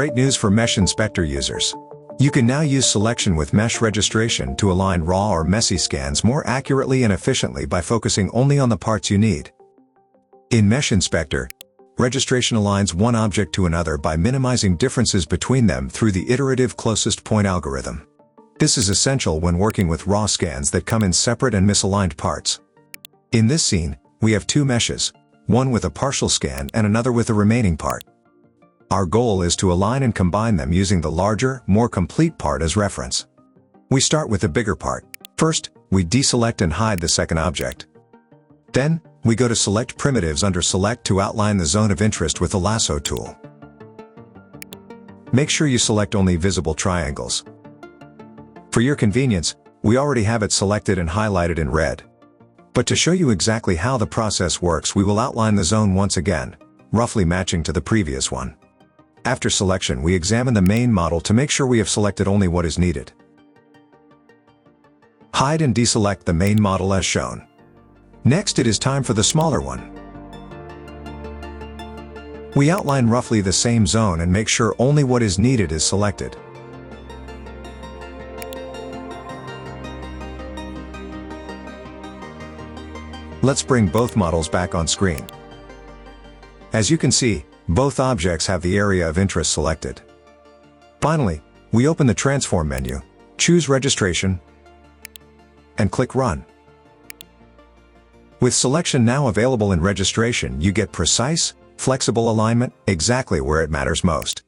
Great news for MeshInspector users. You can now use selection with mesh registration to align raw or messy scans more accurately and efficiently by focusing only on the parts you need. In MeshInspector, registration aligns one object to another by minimizing differences between them through the Iterative Closest Point algorithm. This is essential when working with raw scans that come in separate and misaligned parts. In this scene, we have two meshes, one with a partial scan and another with a remaining part. Our goal is to align and combine them using the larger, more complete part as reference. We start with the bigger part. First, we deselect and hide the second object. Then, we go to Select Primitives under Select to outline the zone of interest with the Lasso tool. Make sure you select only visible triangles. For your convenience, we already have it selected and highlighted in red. But to show you exactly how the process works, we will outline the zone once again, roughly matching to the previous one. After selection, we examine the main model to make sure we have selected only what is needed. Hide and deselect the main model as shown. Next, it is time for the smaller one. We outline roughly the same zone and make sure only what is needed is selected. Let's bring both models back on screen. As you can see, both objects have the area of interest selected. Finally, we open the Transform menu, choose Registration, and click Run. With selection now available in registration, you get precise, flexible alignment exactly where it matters most.